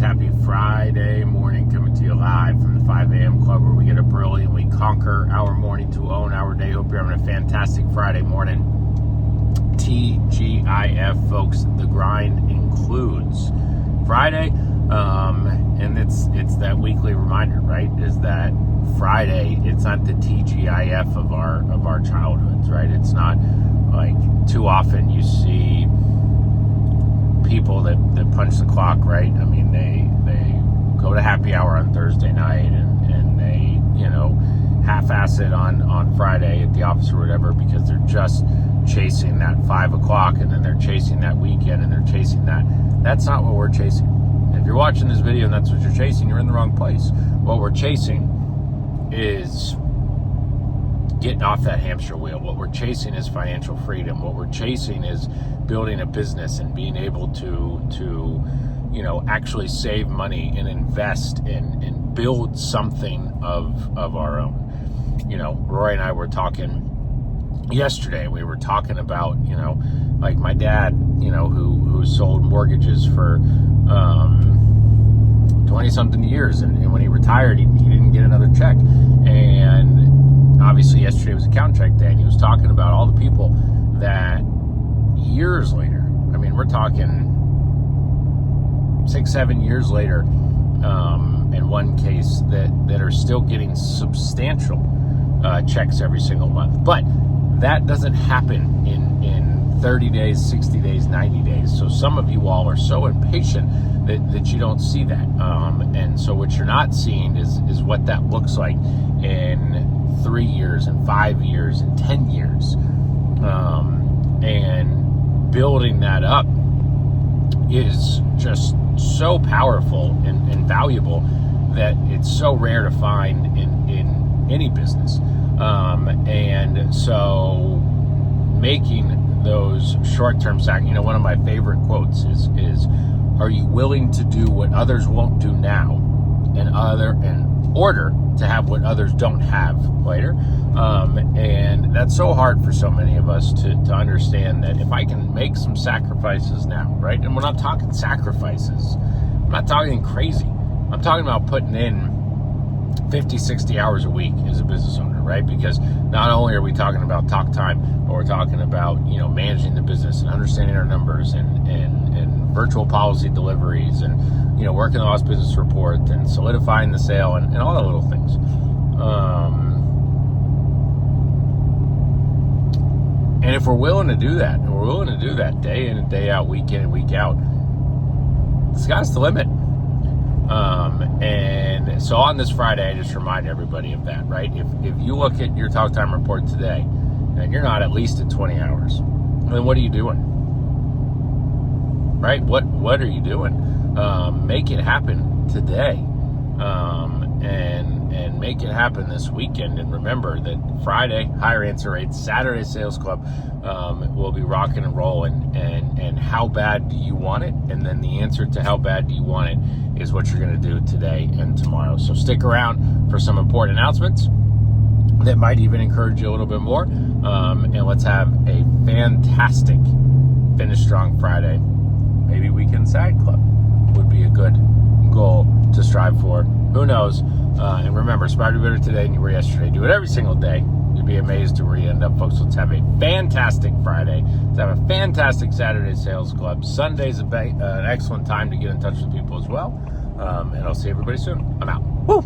happy Friday morning, coming to you live from the 5 a.m. club, where we get up early and we conquer our morning to own our day. Hope you're having a fantastic Friday morning. TGIF, folks, the grind includes Friday, and it's that weekly reminder, right? Is that Friday? It's not the TGIF of our childhoods, right? It's not like too often you see people that punch the clock, right? I mean, they go to happy hour on Thursday night and they, half-ass it on Friday at the office or whatever, because they're just chasing that 5 o'clock, and then they're chasing that weekend, and they're chasing that. That's not what we're chasing. If you're watching this video and that's what you're chasing, you're in the wrong place. What we're chasing is getting off that hamster wheel. What we're chasing is financial freedom. What we're chasing is building a business and being able to actually save money and invest and build something of our own. Roy and I were talking yesterday. We were talking about, like my dad, who sold mortgages for 20-something years, and when he retired, he didn't get another check. And obviously yesterday was account check day, and he was talking about all the people that years later, I mean, we're talking 6-7 years later, in one case, that are still getting substantial checks every single month. But that doesn't happen in 30 days, 60 days, 90 days. So some of you all are so impatient that you don't see that. And so what you're not seeing is what that looks like in 3 years and 5 years and 10 years. And building that up is just so powerful and valuable that it's so rare to find in any business. And so making those short-term one of my favorite quotes is are you willing to do what others won't do now in order to have what others don't have later? And that's so hard for so many of us to understand, that if I can make some sacrifices now, right? And we're not talking sacrifices. I'm not talking crazy. I'm talking about putting in 50, 60 hours a week as a business owner, right? Because not only are we talking about talk time, but we're talking about, managing the business and understanding our numbers and virtual policy deliveries and, working the lost business report and solidifying the sale and all the little things. And if we're willing to do that, and we're willing to do that day in and day out, week in and week out, the sky's the limit. And so on this Friday, I just remind everybody of that, right? If you look at your talk time report today and you're not at least at 20 hours, then what are you doing? Right? What are you doing? Make it happen today. And make it happen this weekend. And remember that Friday, higher answer rates, Saturday Sales Club will be rocking and rolling. And how bad do you want it? And then the answer to how bad do you want it is what you're going to do today and tomorrow. So stick around for some important announcements that might even encourage you a little bit more. And let's have a fantastic Finish Strong Friday. Maybe Weekend Side Club would be a good goal to strive for. Who knows? And remember, aspire to be better today than you were yesterday. Do it every single day. You'll be amazed to where you end up, folks. Let's have a fantastic Friday. Let's have a fantastic Saturday Sales Club. Sunday's an excellent time to get in touch with people as well. And I'll see everybody soon. I'm out. Woo!